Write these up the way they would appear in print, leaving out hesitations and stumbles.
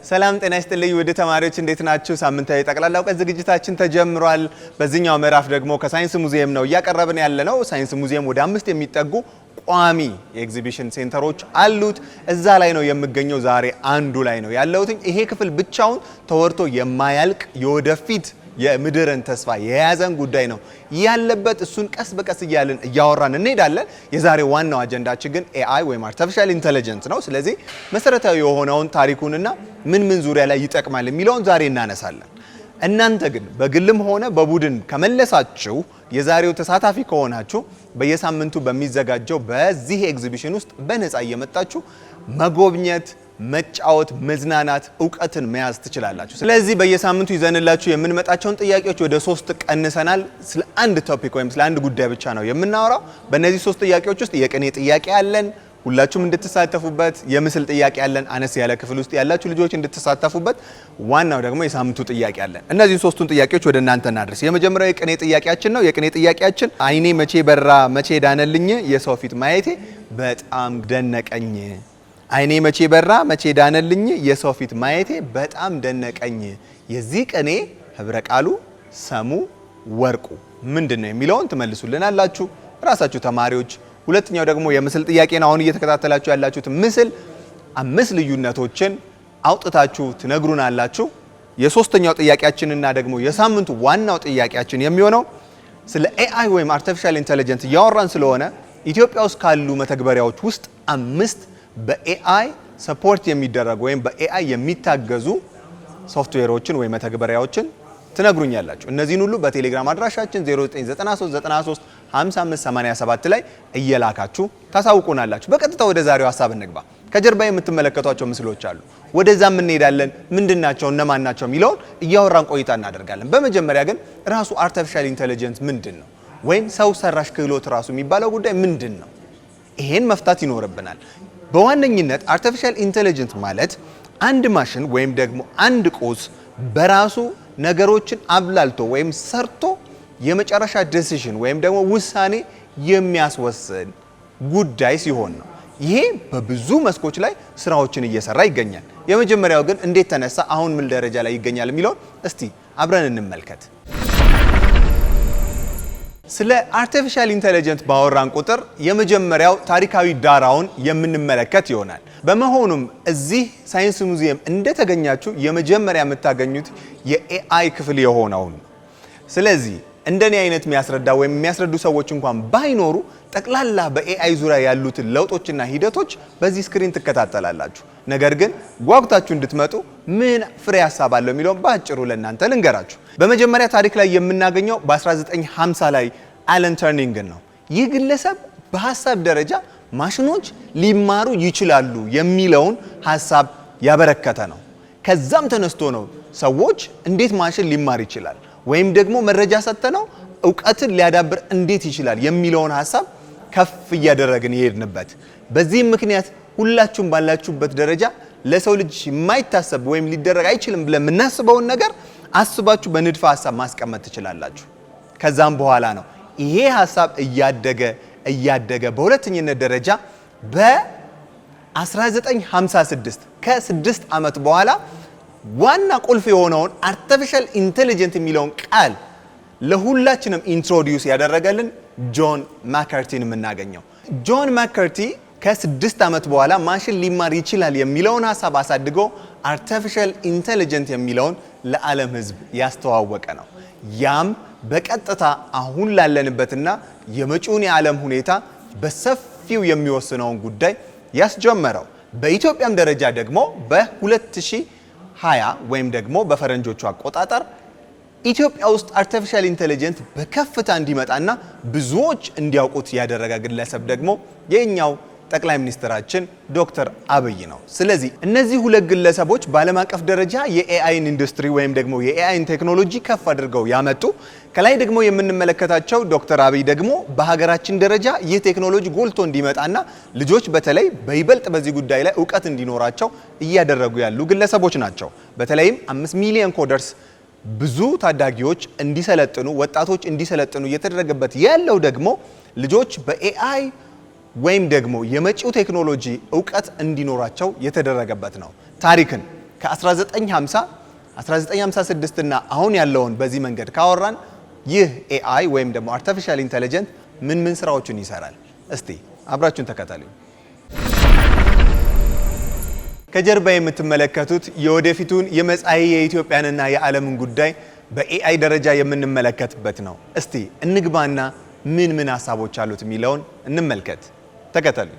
ሰላም ጤና ይስጥልኝ ውድ ተማሪዎች እንዴት ናችሁ? ሳምንታዊ ጠቅላላ እውቀት ዝግጅታችን ተጀምሯል። በዚህኛው ምዕራፍ ደግሞ ከሳይንስ ሙዚየም ነው እያቀረብን ያለነው። ሳይንስ ሙዚየም ወደ 5 የሚጠጉ ቋሚ የኤግዚቢሽን ሴንተሮች አሉት። እዛ ላይ ነው የምገኘው። ዛሬ አንዱ ላይ ነው ያለሁት። ይሄ ክፍል ብቻውን ተወርቶ የማያልቅ የወደፊት የምድርን ተስፋ የያዘን ጉዳይ ነው ያለበት። እሱን ቀስ በቀስ እያልን እያወራን እንሄዳለን። የዛሬው ዋናው አጀንዳችን ግን ኤአይ ወይም አርቲፊሻል ኢንተለጀንስ ነው። ስለዚህ መሰረታዊ የሆነውን ታሪኩንና ምን ዙሪያ ላይ ይጠቅማል የሚለውን ዛሬ እናነሳለን። እናንተ ግን በግልም ሆነ በቡድን ከመለሳችሁ የዛሬው ተሳታፊ ከሆናችሁ በየሳምንቱ በሚዘጋጀው በዚህ ኤግዚቢሽን ውስጥ በነፃ እየመጣችሁ መጎብኘት፣ መጫወት፣ መዝናናት፣ ዕውቀትን መያዝ ትችላላችሁ። ስለዚህ በየሳምንቱ ይዘንላችሁ የምንመጣቸውን ጥያቄዎች ወደ 3 ቀንሰናል። ስለ አንድ ቶፒክ ወይም ስለ አንድ ጉዳይ ብቻ ነው የምናወራው። በእነዚህ 3 ጥያቄዎች ውስጥ የቅኔ ጥያቄ አለን፣ ሁላችሁም እንድትሳተፉበት። የምስል ጥያቄ አለን፣ አነስ ያለ ክፍል ውስጥ ያላችሁ ልጆች እንድትሳተፉበት። ዋናው ደግሞ የሳምንቱ ጥያቄ አለን። እነዚህን 3ቱን ጥያቄዎች ወደ እናንተ እናድርስ። የመጀመሪያው የቅኔ ጥያቄያችን ነው። የቅኔ ጥያቄያችን አይኔ መቼ በራ መቼ ዳነልኝ የሰው ፊት ማየቴ በጣም ደነቀኝ። አይኔ መቼ በራ መቼ ዳነልኝ የሰው ፊት ማየቴ በጣም ደነቀኝ። የዚህ ቅኔ ህብረ ቃሉ ሰሙ ወርቁ ምንድን ነው የሚለውን ትመልሱልናላችሁ ራሳችሁ ተማሪዎች። ሁለተኛው ደግሞ የምስል ጥያቄ ነው። አሁን እየተከታተላችሁ ያላችሁት ምስል 5 ልዩነቶችን አውጥታችሁ ትነግሩናላችሁ። የሶስተኛው ጥያቄያችንና ደግሞ የሳምንቱ ዋናው ጥያቄያችን የሚሆነው ስለ ኤአይ ወይም አርቲፊሻል ኢንተለጀንስ እያወራን ስለሆነ ኢትዮጵያ ውስጥ ካሉ መተግበሪያዎች ውስጥ 5 በኤአይ ሰፖርት የሚደረጉ ወይም በኤአይ የሚታገዙ ሶፍትዌሮችን ወይም መተግበሪያዎችን ትነግሩኛላችሁ። እነዚህን ሁሉ በቴሌግራም አድራሻችን 0993935587 ላይ እየላካችሁ ታሳውቁናላችሁ። በቀጥታ ወደ ዛሬው ሐሳብ እንግባ። ከጀርባ የምትመለከቷቸው ምስሎች አሉ። ወደዛም እንሄዳለን። ምንድናቸው እነማን ናቸው የሚለውን እያወራን ቆይታ እናደርጋለን። በመጀመሪያ ግን ራሱ አርቲፊሻል ኢንተለጀንስ ምንድን ነው ወይም ሰው ሰራሽ ክህሎት ራሱ የሚባለው ጉዳይ ምንድን ነው? ይሄን መፍታት ይኖርብናል። በዋነኝነት አርቲፊሻል ኢንተለጀንስ ማለት አንድ ማሽን ወይም ደግሞ አንድ ቁስ በራሱ ነገሮችን አብላልቶ ወይም ሰርቶ የመጨረሻ ዲሲዥን ወይም ደግሞ ውሳኔ የሚያስወስን ጉዳይ ሲሆን ነው። ይሄ በብዙ መስኮች ላይ ስራዎችን እየሰራ ይገኛል። የመጀመሪያው ግን እንዴት ተነሳ፣ አሁን ምን ደረጃ ላይ ይገኛል የሚለውን እስቲ አብረን እንመልከት። ስለ አርቲፊሻል ኢንተለጀንስ ባወራን ቁጥር የመጀመሪያው ታሪካዊ ዳራውን የምንመለከት ይሆናል። በመሆኑም እዚህ ሳይንስ ሙዚየም እንደተገኛችሁ የመጀመሪያ የምታገኙት የኤአይ ክፍል የሆነውን። ስለዚህ እንደኔ አይነት የሚያስረዳ ወይም የሚያስረዱ ሰዎች እንኳን ባይኖሩ ጠቅላላ በኤአይ ዙሪያ ያሉትን ለውጦችና ሂደቶች በዚህ ስክሪን ትከታተላላችሁ። ነገር ግን ጓጉታችሁ እንድትመጡ ምን ፍሬ ሀሳብ አለው የሚለውን በአጭሩ ለእናንተ ልንገራችሁ። በመጀመሪያ ታሪክ ላይ የምናገኘው በ1950 ላይ አለን ተርኒንግን ነው። ይህ ግለሰብ በሀሳብ ደረጃ ማሽኖች ሊማሩ ይችላሉ የሚለውን ሀሳብ ያበረከተ ነው። ከዛም ተነስቶ ነው ሰዎች እንዴት ማሽን ሊማር ይችላል ወይም ደግሞ መረጃ ሰጥተነው ዕውቀትን ሊያዳብር እንዴት ይችላል የሚለውን ሀሳብ ከፍ እያደረግን ይሄድንበት። በዚህም ምክንያት ሁላችሁም ባላችሁበት ደረጃ ለሰው ልጅ የማይታሰብ ወይም ሊደረግ አይችልም ብለን የምናስበውን ነገር አስባችሁ በንድፈ ሀሳብ ማስቀመጥ ትችላላችሁ። ከዛም በኋላ ነው ይሄ ሀሳብ እያደገ በሁለተኝነት ደረጃ በ1956 ከ6 ዓመት በኋላ ዋና ቁልፍ የሆነውን አርቲፊሻል ኢንተለጀንስ የሚለውን ቃል ለሁላችንም ኢንትሮዲዩስ ያደረገልን ጆን ማካርቲን የምናገኘው። ጆን ማካርቲ ከ6 ዓመት በኋላ ማሽን ሊማር ይችላል የሚለውን ሀሳብ አሳድጎ አርቲፊሻል ኢንተለጀንስ የሚለውን ለዓለም ሕዝብ ያስተዋወቀ ነው። ያም በቀጥታ አሁን ላለንበትና የመጪውን የዓለም ሁኔታ በሰፊው የሚወስነውን ጉዳይ ያስጀመረው። በኢትዮጵያም ደረጃ ደግሞ በ2020 ወይም ደግሞ በፈረንጆቹ አቆጣጠር ኢትዮጵያ ውስጥ አርቲፊሻል ኢንተለጀንስ በከፍታ እንዲመጣና ብዙዎች እንዲያውቁት ያደረገ ግለሰብ ደግሞ የኛው ጠቅላይ ሚኒስትራችን ዶክተር አብይ ነው። ስለዚህ እነዚህ ሁለት ግለሰቦች በዓለም አቀፍ ደረጃ የኤአይን ኢንዱስትሪ ወይም ደግሞ የኤአይን ቴክኖሎጂ ከፍ አድርገው ያመጡ፣ ከላይ ደግሞ የምንመለከታቸው ዶክተር አብይ ደግሞ በሀገራችን ደረጃ ይህ ቴክኖሎጂ ጎልቶ እንዲመጣና ልጆች በተለይ በይበልጥ በዚህ ጉዳይ ላይ ዕውቀት እንዲኖራቸው እያደረጉ ያሉ ግለሰቦች ናቸው። በተለይም 5 ሚሊዮን ኮደርስ ብዙ ታዳጊዎች እንዲሰለጥኑ፣ ወጣቶች እንዲሰለጥኑ እየተደረገበት ያለው ደግሞ ልጆች በኤአይ ወይም ደግሞ የመጪው ቴክኖሎጂ ዕውቀት እንዲኖራቸው የተደረገበት ነው። ታሪክን ከ1950 1956 እና አሁን ያለውን በዚህ መንገድ ካወራን ይህ ኤአይ ወይም ደግሞ አርቲፊሻል ኢንተለጀንስ ምን ስራዎችን ይሰራል? እስቲ አብራችሁን ተከታተሉ። ከጀርባ የምትመለከቱት የወደፊቱን የመጻኢ የኢትዮጵያንና የዓለምን ጉዳይ በኤአይ ደረጃ የምንመለከትበት ነው። እስቲ እንግባና ምን ሀሳቦች አሉት የሚለውን እንመልከት። ተከተሉ።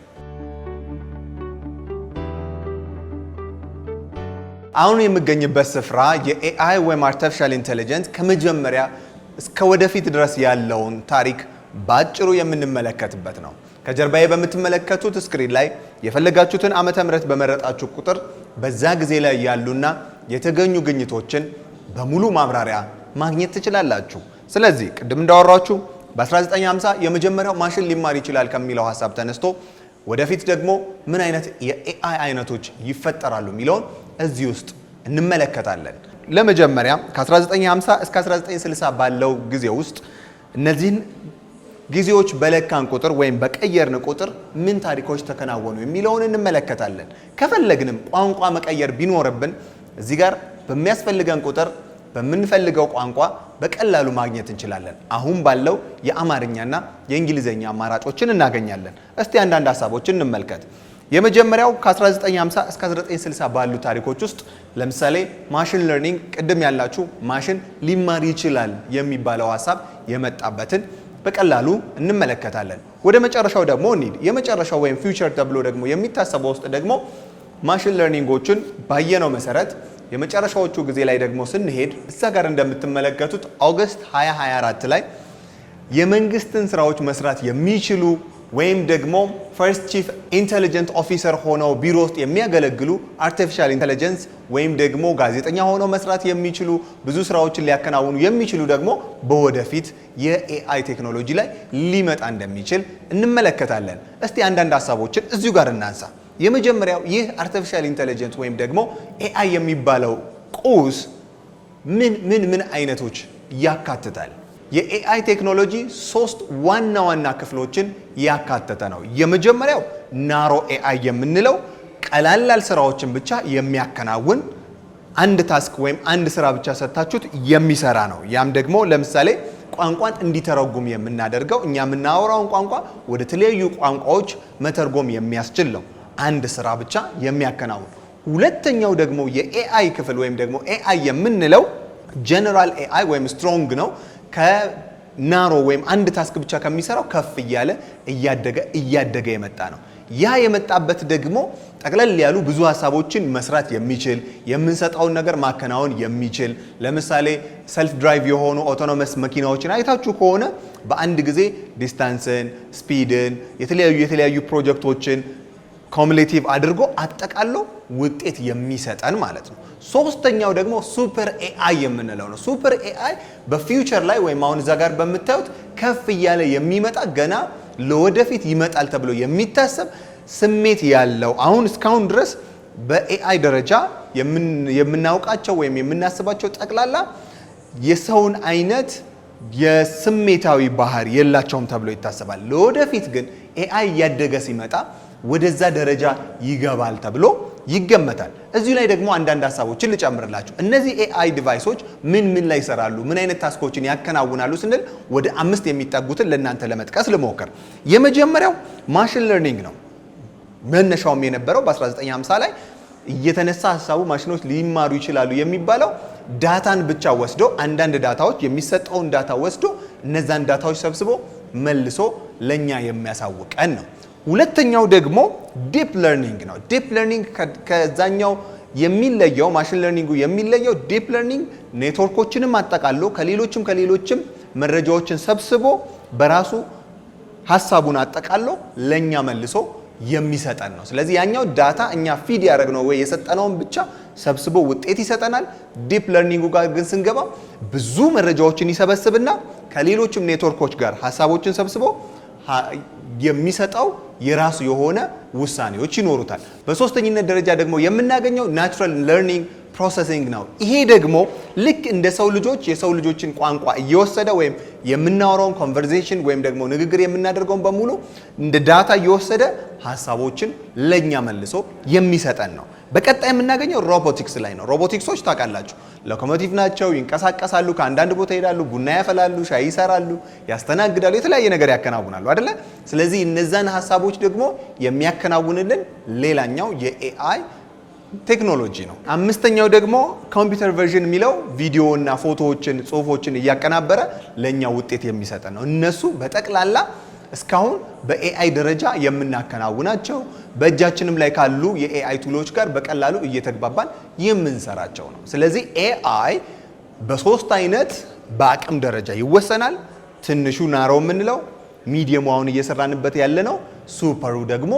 አሁን የምገኝበት ስፍራ የኤአይ ወይም አርቲፊሻል ኢንተለጀንስ ከመጀመሪያ እስከ ወደፊት ድረስ ያለውን ታሪክ ባጭሩ የምንመለከትበት ነው። ከጀርባዬ በምትመለከቱት ስክሪን ላይ የፈለጋችሁትን ዓመተ ምህረት በመረጣችሁ ቁጥር በዛ ጊዜ ላይ ያሉና የተገኙ ግኝቶችን በሙሉ ማብራሪያ ማግኘት ትችላላችሁ። ስለዚህ ቅድም እንዳወራችሁ በ1950 የመጀመሪያው ማሽን ሊማር ይችላል ከሚለው ሐሳብ ተነስቶ ወደፊት ደግሞ ምን አይነት የኤአይ አይነቶች ይፈጠራሉ የሚለውን እዚህ ውስጥ እንመለከታለን። ለመጀመሪያ ከ1950 እስከ 1960 ባለው ጊዜ ውስጥ እነዚህን ጊዜዎች በለካን ቁጥር ወይም በቀየርን ቁጥር ምን ታሪኮች ተከናወኑ የሚለውን እንመለከታለን። ከፈለግንም ቋንቋ መቀየር ቢኖርብን እዚህ ጋር በሚያስፈልገን ቁጥር በምንፈልገው ቋንቋ በቀላሉ ማግኘት እንችላለን። አሁን ባለው የአማርኛና የእንግሊዘኛ አማራጮችን እናገኛለን። እስቲ አንዳንድ ሀሳቦችን እንመልከት። የመጀመሪያው ከ1950 እስከ 1960 ባሉ ታሪኮች ውስጥ ለምሳሌ ማሽን ለርኒንግ ቅድም ያላችሁ ማሽን ሊማር ይችላል የሚባለው ሀሳብ የመጣበትን በቀላሉ እንመለከታለን። ወደ መጨረሻው ደግሞ እንሂድ። የመጨረሻው ወይም ፊውቸር ተብሎ ደግሞ የሚታሰበው ውስጥ ደግሞ ማሽን ለርኒንጎችን ባየነው መሰረት የመጨረሻዎቹ ጊዜ ላይ ደግሞ ስንሄድ እዛ ጋር እንደምትመለከቱት ኦገስት 2024 ላይ የመንግስትን ስራዎች መስራት የሚችሉ ወይም ደግሞ ፈርስት ቺፍ ኢንተለጀንት ኦፊሰር ሆነው ቢሮ ውስጥ የሚያገለግሉ አርቲፊሻል ኢንተለጀንስ ወይም ደግሞ ጋዜጠኛ ሆነው መስራት የሚችሉ ብዙ ስራዎችን ሊያከናውኑ የሚችሉ ደግሞ በወደፊት የኤአይ ቴክኖሎጂ ላይ ሊመጣ እንደሚችል እንመለከታለን። እስቲ አንዳንድ ሀሳቦችን እዚሁ ጋር እናንሳ። የመጀመሪያው ይህ አርቲፊሻል ኢንተለጀንስ ወይም ደግሞ ኤአይ የሚባለው ቁስ ምን አይነቶች ያካትታል? የኤአይ ቴክኖሎጂ 3 ዋና ክፍሎችን ያካተተ ነው። የመጀመሪያው ናሮ ኤአይ የምንለው ቀላል ስራዎችን ብቻ የሚያከናውን አንድ ታስክ ወይም አንድ ስራ ብቻ ሰጥታችሁት የሚሰራ ነው። ያም ደግሞ ለምሳሌ ቋንቋን እንዲተረጉም የምናደርገው እኛ የምናወራውን ቋንቋ ወደ ተለያዩ ቋንቋዎች መተርጎም የሚያስችል ነው። አንድ ስራ ብቻ የሚያከናውን። ሁለተኛው ደግሞ የኤአይ ክፍል ወይም ደግሞ ኤአይ የምንለው ጀነራል ኤአይ ወይም ስትሮንግ ነው። ከናሮ ወይም አንድ ታስክ ብቻ ከሚሰራው ከፍ እያለ እያደገ የመጣ ነው። ያ የመጣበት ደግሞ ጠቅለል ያሉ ብዙ ሀሳቦችን መስራት የሚችል የምንሰጠውን ነገር ማከናወን የሚችል ለምሳሌ ሰልፍ ድራይቭ የሆኑ ኦቶኖመስ መኪናዎችን አይታችሁ ከሆነ በአንድ ጊዜ ዲስታንስን፣ ስፒድን፣ የተለያዩ ፕሮጀክቶችን ኮሙሌቲቭ አድርጎ አጠቃሎ ውጤት የሚሰጠን ማለት ነው። ሶስተኛው ደግሞ ሱፐር ኤአይ የምንለው ነው። ሱፐር ኤአይ በፊውቸር ላይ ወይም አሁን እዛ ጋር በምታዩት ከፍ እያለ የሚመጣ ገና ለወደፊት ይመጣል ተብሎ የሚታሰብ ስሜት ያለው አሁን እስካሁን ድረስ በኤአይ ደረጃ የምናውቃቸው ወይም የምናስባቸው ጠቅላላ የሰውን አይነት የስሜታዊ ባህሪ የላቸውም ተብሎ ይታሰባል። ለወደፊት ግን ኤአይ እያደገ ሲመጣ ወደዛ ደረጃ ይገባል ተብሎ ይገመታል። እዚሁ ላይ ደግሞ አንዳንድ ሀሳቦችን ልጨምርላችሁ። እነዚህ ኤአይ ዲቫይሶች ምን ላይ ይሰራሉ፣ ምን አይነት ታስኮችን ያከናውናሉ ስንል ወደ 5 የሚጠጉትን ለእናንተ ለመጥቀስ ልሞክር። የመጀመሪያው ማሽን ለርኒንግ ነው። መነሻውም የነበረው በ1950 ላይ እየተነሳ ሀሳቡ ማሽኖች ሊማሩ ይችላሉ የሚባለው ዳታን ብቻ ወስዶ አንዳንድ ዳታዎች የሚሰጠውን ዳታ ወስዶ እነዛን ዳታዎች ሰብስቦ መልሶ ለኛ የሚያሳውቀን ነው። ሁለተኛው ደግሞ ዲፕ ለርኒንግ ነው። ዲፕ ለርኒንግ ከዛኛው የሚለየው ማሽን ለርኒንጉ የሚለየው ዲፕ ለርኒንግ ኔትወርኮችንም አጠቃሎ ከሌሎችም መረጃዎችን ሰብስቦ በራሱ ሀሳቡን አጠቃሎ ለኛ መልሶ የሚሰጠን ነው። ስለዚህ ያኛው ዳታ እኛ ፊድ ያደረግነው ወይ የሰጠነውን ብቻ ሰብስቦ ውጤት ይሰጠናል። ዲፕ ለርኒንጉ ጋር ግን ስንገባ ብዙ መረጃዎችን ይሰበስብና ከሌሎችም ኔትወርኮች ጋር ሀሳቦችን ሰብስቦ የሚሰጠው የራሱ የሆነ ውሳኔዎች ይኖሩታል። በሶስተኝነት ደረጃ ደግሞ የምናገኘው ናቹራል ለርኒንግ ፕሮሰሲንግ ነው። ይሄ ደግሞ ልክ እንደ የሰው ልጆችን ቋንቋ እየወሰደ ወይም የምናወራውን ኮንቨርሴሽን ወይም ደግሞ ንግግር የምናደርገውን በሙሉ እንደ ዳታ እየወሰደ ሀሳቦችን ለኛ መልሶ የሚሰጠን ነው። በቀጣይ የምናገኘው ሮቦቲክስ ላይ ነው። ሮቦቲክሶች ታውቃላችሁ ሎኮሞቲቭ ናቸው፣ ይንቀሳቀሳሉ፣ ከአንዳንድ ቦታ ይሄዳሉ፣ ቡና ያፈላሉ፣ ሻይ ይሰራሉ፣ ያስተናግዳሉ፣ የተለያየ ነገር ያከናውናሉ አይደለ? ስለዚህ እነዛን ሀሳቦች ደግሞ የሚያከናውንልን ሌላኛው የኤአይ ቴክኖሎጂ ነው። አምስተኛው ደግሞ ኮምፒውተር ቨርዥን የሚለው ቪዲዮና ፎቶዎችን ጽሁፎችን እያቀናበረ ለኛ ውጤት የሚሰጥ ነው። እነሱ በጠቅላላ እስካሁን በኤአይ ደረጃ የምናከናውናቸው በእጃችንም ላይ ካሉ የኤአይ ቱሎች ጋር በቀላሉ እየተግባባን የምንሰራቸው ነው። ስለዚህ ኤአይ በሶስት አይነት በአቅም ደረጃ ይወሰናል። ትንሹ ናሮ የምንለው፣ ሚዲየሙ አሁን እየሰራንበት ያለ ነው፣ ሱፐሩ ደግሞ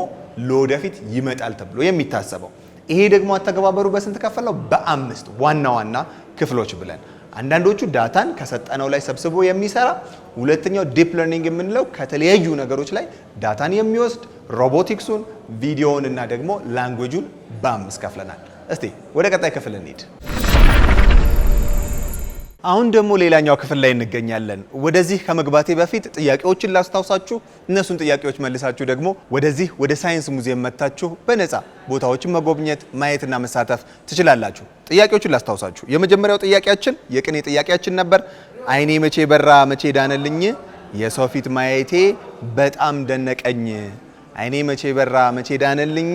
ለወደፊት ይመጣል ተብሎ የሚታሰበው። ይሄ ደግሞ አተገባበሩ በስንት ከፈለው? በአምስት ዋና ዋና ክፍሎች ብለን አንዳንዶቹ ዳታን ከሰጠነው ላይ ሰብስቦ የሚሰራ፣ ሁለተኛው ዲፕ ለርኒንግ የምንለው ከተለያዩ ነገሮች ላይ ዳታን የሚወስድ፣ ሮቦቲክሱን፣ ቪዲዮውን እና ደግሞ ላንጉዌጁን በአምስት ከፍለናል። እስቲ ወደ ቀጣይ ክፍል እንሂድ። አሁን ደግሞ ሌላኛው ክፍል ላይ እንገኛለን። ወደዚህ ከመግባቴ በፊት ጥያቄዎችን ላስታውሳችሁ፣ እነሱን ጥያቄዎች መልሳችሁ ደግሞ ወደዚህ ወደ ሳይንስ ሙዚየም መጥታችሁ በነፃ ቦታዎችን መጎብኘት ማየትና መሳተፍ ትችላላችሁ። ጥያቄዎችን ላስታውሳችሁ። የመጀመሪያው ጥያቄያችን የቅኔ ጥያቄያችን ነበር። አይኔ መቼ በራ መቼ ዳነልኝ፣ የሰው ፊት ማየቴ በጣም ደነቀኝ። አይኔ መቼ በራ መቼ ዳነልኝ፣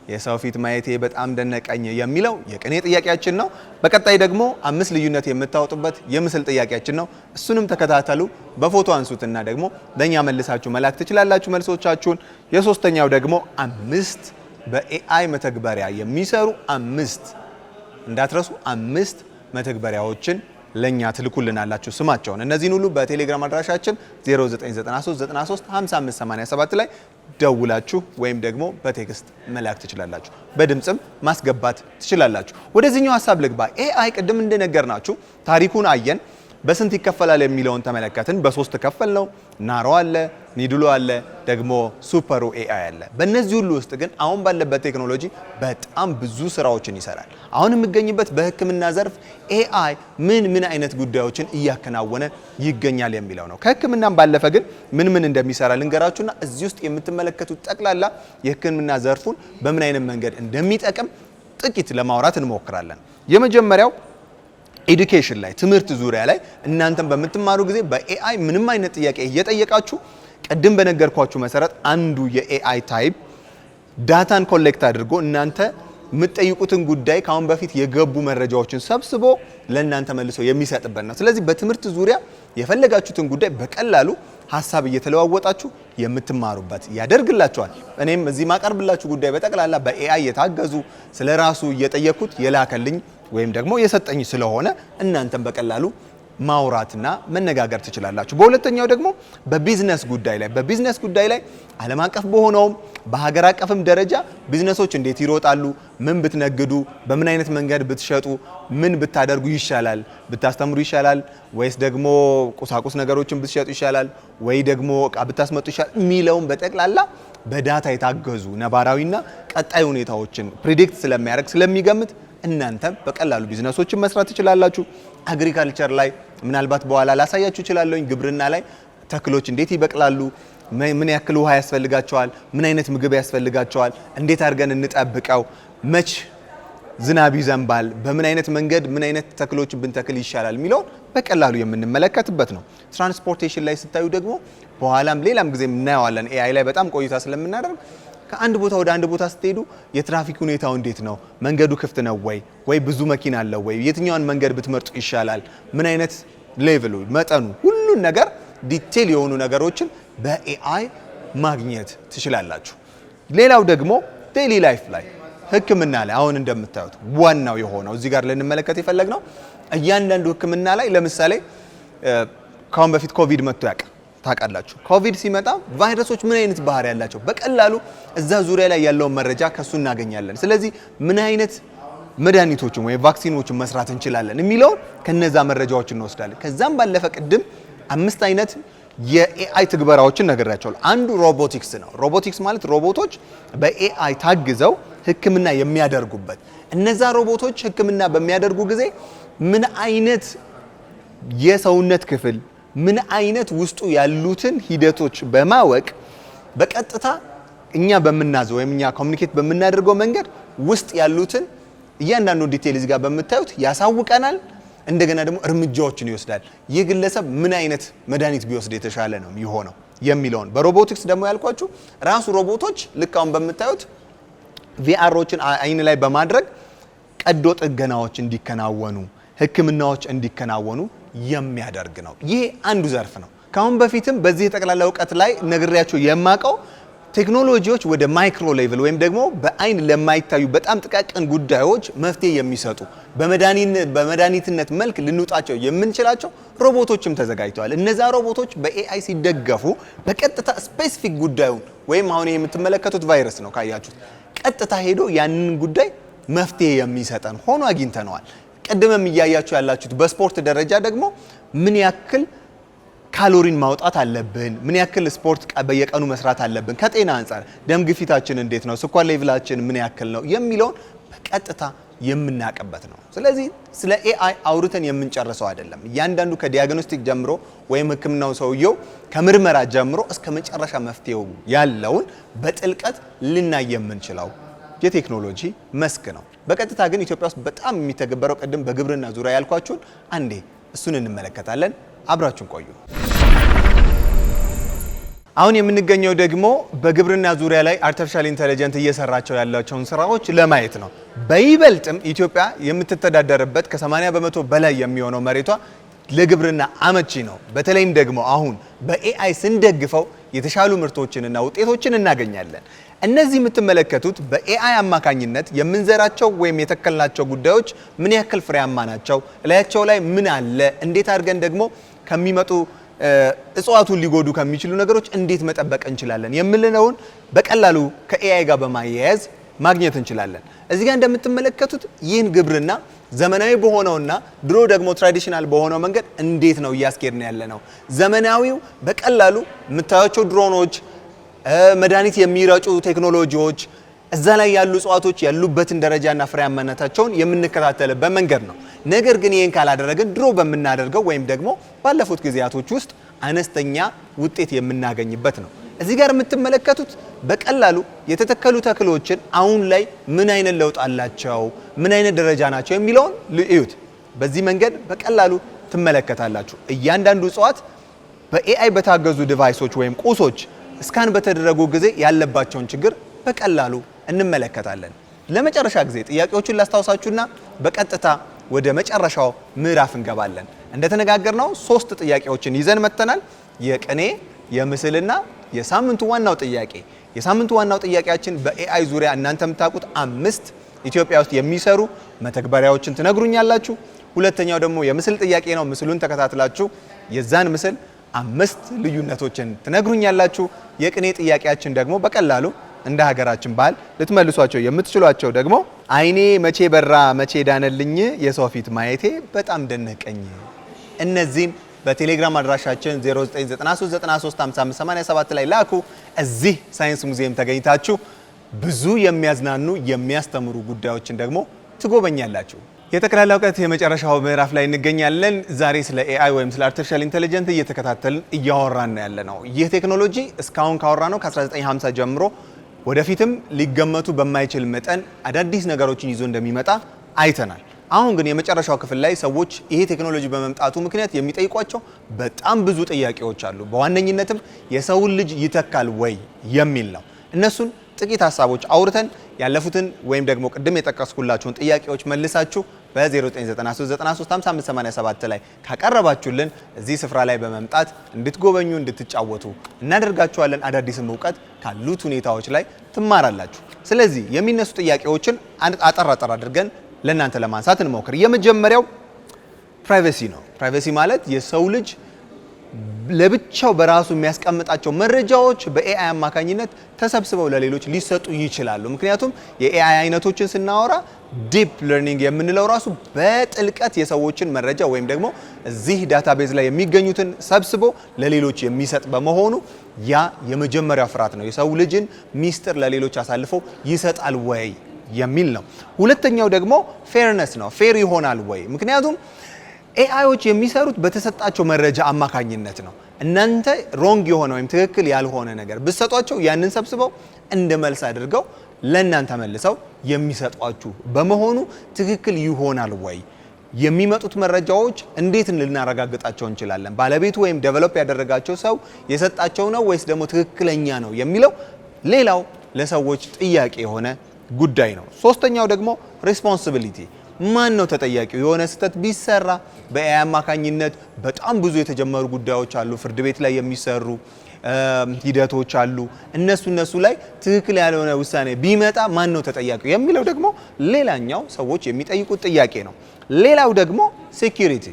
የሰው ፊት ማየቴ በጣም ደነቀኝ የሚለው የቅኔ ጥያቄያችን ነው። በቀጣይ ደግሞ 5 ልዩነት የምታወጡበት የምስል ጥያቄያችን ነው። እሱንም ተከታተሉ። በፎቶ አንሱትና ደግሞ ለኛ መልሳችሁ መላክ ትችላላችሁ መልሶቻችሁን። የሶስተኛው ደግሞ 5 በኤአይ መተግበሪያ የሚሰሩ 5 እንዳትረሱ 5 መተግበሪያዎችን ለኛ ትልኩልናላችሁ ስማቸውን። እነዚህን ሁሉ በቴሌግራም አድራሻችን 0993935587 ላይ ደውላችሁ ወይም ደግሞ በቴክስት መላክ ትችላላችሁ። በድምጽም ማስገባት ትችላላችሁ። ወደዚህኛው ሀሳብ ልግባ። ኤአይ ቅድም እንደነገርናችሁ ታሪኩን አየን። በስንት ይከፈላል የሚለውን ተመለከትን። በ3 ከፈል ነው። ናሮ አለ፣ ሚድሉ አለ፣ ደግሞ ሱፐሩ ኤአይ አለ። በእነዚህ ሁሉ ውስጥ ግን አሁን ባለበት ቴክኖሎጂ በጣም ብዙ ስራዎችን ይሰራል። አሁን የሚገኝበት በሕክምና ዘርፍ ኤአይ ምን አይነት ጉዳዮችን እያከናወነ ይገኛል የሚለው ነው። ከሕክምናም ባለፈ ግን ምን እንደሚሰራ ልንገራችሁና እዚህ ውስጥ የምትመለከቱት ጠቅላላ የሕክምና ዘርፉን በምን አይነት መንገድ እንደሚጠቅም ጥቂት ለማውራት እንሞክራለን። የመጀመሪያው ኤዱኬሽን ላይ ትምህርት ዙሪያ ላይ እናንተም በምትማሩ ጊዜ በኤአይ ምንም አይነት ጥያቄ እየጠየቃችሁ ቀደም በነገርኳችሁ መሰረት አንዱ የኤአይ ታይፕ ዳታን ኮሌክት አድርጎ እናንተ የምትጠይቁትን ጉዳይ ካሁን በፊት የገቡ መረጃዎችን ሰብስቦ ለእናንተ መልሶ የሚሰጥበት ነው። ስለዚህ በትምህርት ዙሪያ የፈለጋችሁትን ጉዳይ በቀላሉ ሀሳብ እየተለዋወጣችሁ የምትማሩበት ያደርግላችኋል። እኔም እዚህ ማቀርብላችሁ ጉዳይ በጠቅላላ በኤአይ የታገዙ ስለራሱ እየጠየኩት የላከልኝ ወይም ደግሞ የሰጠኝ ስለሆነ እናንተም በቀላሉ ማውራትና መነጋገር ትችላላችሁ። በሁለተኛው ደግሞ በቢዝነስ ጉዳይ ላይ ዓለም አቀፍ በሆነውም በሀገር አቀፍም ደረጃ ቢዝነሶች እንዴት ይሮጣሉ፣ ምን ብትነግዱ፣ በምን አይነት መንገድ ብትሸጡ፣ ምን ብታደርጉ ይሻላል፣ ብታስተምሩ ይሻላል ወይስ ደግሞ ቁሳቁስ ነገሮችን ብትሸጡ ይሻላል ወይ ደግሞ እቃ ብታስመጡ ይሻላል የሚለውን በጠቅላላ በዳታ የታገዙ ነባራዊና ቀጣይ ሁኔታዎችን ፕሪዲክት ስለሚያደርግ ስለሚገምት እናንተም በቀላሉ ቢዝነሶችን መስራት ትችላላችሁ። አግሪካልቸር ላይ ምናልባት በኋላ ላሳያችሁ እችላለሁ። ግብርና ላይ ተክሎች እንዴት ይበቅላሉ፣ ምን ያክል ውሃ ያስፈልጋቸዋል፣ ምን አይነት ምግብ ያስፈልጋቸዋል፣ እንዴት አድርገን እንጠብቀው፣ መች ዝናብ ይዘንባል፣ በምን አይነት መንገድ ምን አይነት ተክሎችን ብንተክል ይሻላል የሚለውን በቀላሉ የምንመለከትበት ነው። ትራንስፖርቴሽን ላይ ስታዩ ደግሞ በኋላም ሌላም ጊዜ እናየዋለን። ኤአይ ላይ በጣም ቆይታ ስለምናደርግ ከአንድ ቦታ ወደ አንድ ቦታ ስትሄዱ የትራፊክ ሁኔታው እንዴት ነው፣ መንገዱ ክፍት ነው ወይ ብዙ መኪና አለው ወይ፣ የትኛውን መንገድ ብትመርጡ ይሻላል፣ ምን አይነት ሌቭሉ መጠኑ፣ ሁሉን ነገር ዲቴል የሆኑ ነገሮችን በኤአይ ማግኘት ትችላላችሁ። ሌላው ደግሞ ዴይሊ ላይፍ ላይ ሕክምና ላይ አሁን እንደምታዩት ዋናው የሆነው እዚህ ጋር ልንመለከት የፈለግነው እያንዳንዱ ሕክምና ላይ ለምሳሌ ካሁን በፊት ኮቪድ መጥቶ ያውቃል። ታውቃላችሁ ኮቪድ ሲመጣ ቫይረሶች ምን አይነት ባህሪ ያላቸው በቀላሉ እዛ ዙሪያ ላይ ያለውን መረጃ ከሱ እናገኛለን። ስለዚህ ምን አይነት መድኃኒቶችን ወይ ቫክሲኖችን መስራት እንችላለን የሚለውን ከነዛ መረጃዎች እንወስዳለን። ከዛም ባለፈ ቅድም 5 አይነት የኤአይ ትግበራዎችን ነግሬያቸዋለሁ። አንዱ ሮቦቲክስ ነው። ሮቦቲክስ ማለት ሮቦቶች በኤአይ ታግዘው ሕክምና የሚያደርጉበት። እነዛ ሮቦቶች ሕክምና በሚያደርጉ ጊዜ ምን አይነት የሰውነት ክፍል ምን አይነት ውስጡ ያሉትን ሂደቶች በማወቅ በቀጥታ እኛ በመናዘው ወይም እኛ ኮሙኒኬት በመናደርገው መንገድ ውስጥ ያሉትን እያንዳንዱ ዲቴል እዚህ ጋር በመታዩት ያሳውቀናል። እንደገና ደግሞ እርምጃዎችን ይወስዳል። ይህ ግለሰብ ምን አይነት መድኃኒት ቢወስድ የተሻለ ነው የሚሆነው የሚለውን በሮቦቲክስ ደግሞ ያልኳችሁ ራሱ ሮቦቶች ልክ አሁን በመታዩት ቪአሮችን አይን ላይ በማድረግ ቀዶ ጥገናዎች እንዲከናወኑ ህክምናዎች እንዲከናወኑ የሚያደርግ ነው። ይሄ አንዱ ዘርፍ ነው። ካሁን በፊትም በዚህ ጠቅላላ ዕውቀት ላይ ነግሬያችሁ የማቀው ቴክኖሎጂዎች ወደ ማይክሮ ሌቭል ወይም ደግሞ በአይን ለማይታዩ በጣም ጥቃቅን ጉዳዮች መፍትሄ የሚሰጡ በመድኃኒትነት መልክ ልንውጣቸው የምንችላቸው ሮቦቶችም ተዘጋጅተዋል። እነዛ ሮቦቶች በኤአይ ሲደገፉ በቀጥታ ስፔሲፊክ ጉዳዩን ወይም አሁን የምትመለከቱት ቫይረስ ነው ካያችሁት ቀጥታ ሄዶ ያንን ጉዳይ መፍትሄ የሚሰጠን ሆኖ አግኝተነዋል። ቀድመም እያያችሁ ያላችሁት በስፖርት ደረጃ ደግሞ ምን ያክል ካሎሪን ማውጣት አለብን፣ ምን ያክል ስፖርት በየቀኑ መስራት አለብን፣ ከጤና አንጻር ደም ግፊታችን እንዴት ነው፣ ስኳር ሌቭላችን ምን ያክል ነው የሚለውን በቀጥታ የምናቀበት ነው። ስለዚህ ስለ ኤአይ አውርተን የምንጨርሰው አይደለም። እያንዳንዱ ከዲያግኖስቲክ ጀምሮ ወይም ህክምናው ሰውየው ከምርመራ ጀምሮ እስከ መጨረሻ መፍትሄው ያለውን በጥልቀት ልናይ የምንችለው የቴክኖሎጂ መስክ ነው። በቀጥታ ግን ኢትዮጵያ ውስጥ በጣም የሚተገበረው ቅድም በግብርና ዙሪያ ያልኳችሁን አንዴ እሱን እንመለከታለን። አብራችሁን ቆዩ። አሁን የምንገኘው ደግሞ በግብርና ዙሪያ ላይ አርቲፊሻል ኢንተለጀንስ እየሰራቸው ያላቸውን ስራዎች ለማየት ነው። በይበልጥም ኢትዮጵያ የምትተዳደርበት ከ80 በመቶ በላይ የሚሆነው መሬቷ ለግብርና አመቺ ነው። በተለይም ደግሞ አሁን በኤአይ ስንደግፈው የተሻሉ ምርቶችንና ውጤቶችን እናገኛለን። እነዚህ የምትመለከቱት በኤአይ አማካኝነት የምንዘራቸው ወይም የተከልናቸው ጉዳዮች ምን ያክል ፍሬያማ ናቸው፣ እላያቸው ላይ ምን አለ፣ እንዴት አድርገን ደግሞ ከሚመጡ እጽዋቱን ሊጎዱ ከሚችሉ ነገሮች እንዴት መጠበቅ እንችላለን የምንለውን በቀላሉ ከኤአይ ጋር በማያያዝ ማግኘት እንችላለን። እዚህ ጋር እንደምትመለከቱት ይህን ግብርና ዘመናዊ በሆነውና ድሮ ደግሞ ትራዲሽናል በሆነው መንገድ እንዴት ነው እያስኬድን ያለ ነው። ዘመናዊው በቀላሉ የምታዩቸው ድሮኖች፣ መድኃኒት የሚረጩ ቴክኖሎጂዎች፣ እዛ ላይ ያሉ እጽዋቶች ያሉበትን ደረጃና ፍሬያማነታቸውን የምንከታተልበት መንገድ ነው። ነገር ግን ይህን ካላደረግን ድሮ በምናደርገው ወይም ደግሞ ባለፉት ጊዜያቶች ውስጥ አነስተኛ ውጤት የምናገኝበት ነው። እዚህ ጋር የምትመለከቱት በቀላሉ የተተከሉ ተክሎችን አሁን ላይ ምን አይነት ለውጥ አላቸው፣ ምን አይነት ደረጃ ናቸው የሚለውን እዩት። በዚህ መንገድ በቀላሉ ትመለከታላችሁ። እያንዳንዱ እጽዋት በኤአይ በታገዙ ዲቫይሶች ወይም ቁሶች ስካን በተደረጉ ጊዜ ያለባቸውን ችግር በቀላሉ እንመለከታለን። ለመጨረሻ ጊዜ ጥያቄዎቹን ላስታውሳችሁና በቀጥታ ወደ መጨረሻው ምዕራፍ እንገባለን። እንደተነጋገርነው 3 ጥያቄዎችን ይዘን መጥተናል። የቅኔ፣ የምስልና የሳምንቱ ዋናው ጥያቄ። የሳምንቱ ዋናው ጥያቄያችን በኤአይ ዙሪያ እናንተ የምታውቁት 5 ኢትዮጵያ ውስጥ የሚሰሩ መተግበሪያዎችን ትነግሩኛላችሁ። ሁለተኛው ደግሞ የምስል ጥያቄ ነው። ምስሉን ተከታትላችሁ የዛን ምስል 5 ልዩነቶችን ትነግሩኛላችሁ። የቅኔ ጥያቄያችን ደግሞ በቀላሉ እንደ ሀገራችን ባህል ልትመልሷቸው የምትችሏቸው ደግሞ አይኔ መቼ በራ መቼ ዳነልኝ የሰው ፊት ማየቴ በጣም ደነቀኝ። እነዚህን በቴሌግራም አድራሻችን 0993935587 ላይ ላኩ። እዚህ ሳይንስ ሙዚየም ተገኝታችሁ ብዙ የሚያዝናኑ የሚያስተምሩ ጉዳዮችን ደግሞ ትጎበኛላችሁ። የጠቅላላ እውቀት የመጨረሻው ምዕራፍ ላይ እንገኛለን። ዛሬ ስለ ኤአይ ወይም ስለ አርቲፊሻል ኢንተለጀንስ እየተከታተልን እያወራን ያለ ነው። ይህ ቴክኖሎጂ እስካሁን ካወራ ነው ከ1950 ጀምሮ ወደፊትም ሊገመቱ በማይችል መጠን አዳዲስ ነገሮችን ይዞ እንደሚመጣ አይተናል። አሁን ግን የመጨረሻው ክፍል ላይ ሰዎች ይሄ ቴክኖሎጂ በመምጣቱ ምክንያት የሚጠይቋቸው በጣም ብዙ ጥያቄዎች አሉ። በዋነኝነትም የሰውን ልጅ ይተካል ወይ የሚል ነው። እነሱን ጥቂት ሀሳቦች አውርተን ያለፉትን ወይም ደግሞ ቅድም የጠቀስኩላችሁን ጥያቄዎች መልሳችሁ በ0993935587 ላይ ካቀረባችሁልን እዚህ ስፍራ ላይ በመምጣት እንድትጎበኙ እንድትጫወቱ እናደርጋችኋለን። አዳዲስም እውቀት ካሉት ሁኔታዎች ላይ ትማራላችሁ። ስለዚህ የሚነሱ ጥያቄዎችን አጠር አድርገን ለእናንተ ለማንሳት እንሞክር። የመጀመሪያው ፕራይቬሲ ነው። ፕራይቬሲ ማለት የሰው ልጅ ለብቻው በራሱ የሚያስቀምጣቸው መረጃዎች በኤአይ አማካኝነት ተሰብስበው ለሌሎች ሊሰጡ ይችላሉ። ምክንያቱም የኤአይ አይነቶችን ስናወራ ዲፕ ለርኒንግ የምንለው ራሱ በጥልቀት የሰዎችን መረጃ ወይም ደግሞ እዚህ ዳታቤዝ ላይ የሚገኙትን ሰብስቦ ለሌሎች የሚሰጥ በመሆኑ ያ የመጀመሪያው ፍርሃት ነው። የሰው ልጅን ሚስጥር ለሌሎች አሳልፎ ይሰጣል ወይ የሚል ነው። ሁለተኛው ደግሞ ፌርነስ ነው። ፌር ይሆናል ወይ? ምክንያቱም ኤአይዎች የሚሰሩት በተሰጣቸው መረጃ አማካኝነት ነው። እናንተ ሮንግ የሆነ ወይም ትክክል ያልሆነ ነገር ብትሰጧቸው ያንን ሰብስበው እንደ መልስ አድርገው ለእናንተ መልሰው የሚሰጧችሁ በመሆኑ ትክክል ይሆናል ወይ? የሚመጡት መረጃዎች እንዴት ልናረጋግጣቸው እንችላለን? ባለቤቱ ወይም ዴቨሎፕ ያደረጋቸው ሰው የሰጣቸው ነው ወይስ ደግሞ ትክክለኛ ነው የሚለው ሌላው ለሰዎች ጥያቄ የሆነ ጉዳይ ነው። ሶስተኛው ደግሞ ሪስፖንሲቢሊቲ፣ ማን ነው ተጠያቂው? የሆነ ስህተት ቢሰራ በኤአይ አማካኝነት በጣም ብዙ የተጀመሩ ጉዳዮች አሉ፣ ፍርድ ቤት ላይ የሚሰሩ ሂደቶች አሉ። እነሱ ላይ ትክክል ያልሆነ ውሳኔ ቢመጣ ማን ነው ተጠያቂው የሚለው ደግሞ ሌላኛው ሰዎች የሚጠይቁት ጥያቄ ነው። ሌላው ደግሞ ሴኩሪቲ፣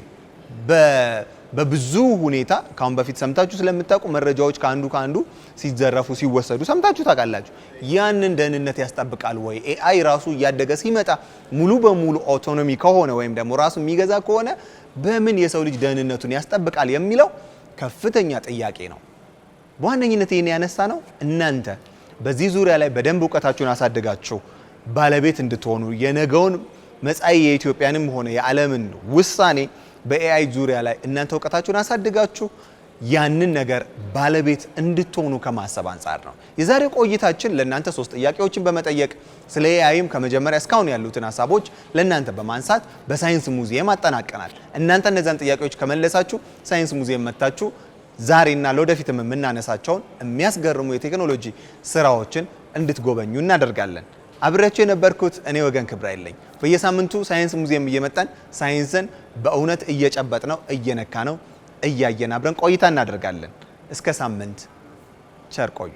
በብዙ ሁኔታ ካሁን በፊት ሰምታችሁ ስለምታውቁ መረጃዎች ከአንዱ ሲዘረፉ ሲወሰዱ ሰምታችሁ ታውቃላችሁ። ያንን ደህንነት ያስጠብቃል ወይ? ኤአይ ራሱ እያደገ ሲመጣ ሙሉ በሙሉ ኦቶኖሚ ከሆነ ወይም ደግሞ ራሱ የሚገዛ ከሆነ በምን የሰው ልጅ ደህንነቱን ያስጠብቃል የሚለው ከፍተኛ ጥያቄ ነው። በዋነኝነት ይሄን ያነሳ ነው እናንተ በዚህ ዙሪያ ላይ በደንብ እውቀታችሁን አሳድጋችሁ ባለቤት እንድትሆኑ የነገውን መጻኢ የኢትዮጵያንም ሆነ የዓለምን ውሳኔ በኤአይ ዙሪያ ላይ እናንተ እውቀታችሁን አሳድጋችሁ ያንን ነገር ባለቤት እንድትሆኑ ከማሰብ አንጻር ነው። የዛሬው ቆይታችን ለእናንተ 3 ጥያቄዎችን በመጠየቅ ስለ ኤአይም ከመጀመሪያ እስካሁን ያሉትን ሀሳቦች ለእናንተ በማንሳት በሳይንስ ሙዚየም አጠናቀናል። እናንተ እነዛን ጥያቄዎች ከመለሳችሁ ሳይንስ ሙዚየም መጥታችሁ ዛሬና ለወደፊትም የምናነሳቸውን የሚያስገርሙ የቴክኖሎጂ ስራዎችን እንድትጎበኙ እናደርጋለን። አብሬያችሁ የነበርኩት እኔ ወገን ክብራኤል ነኝ። በየሳምንቱ ሳይንስ ሙዚየም እየመጣን ሳይንስን በእውነት እየጨበጥ ነው እየነካ ነው እያየን አብረን ቆይታ እናደርጋለን። እስከ ሳምንት ቸር ቆዩ።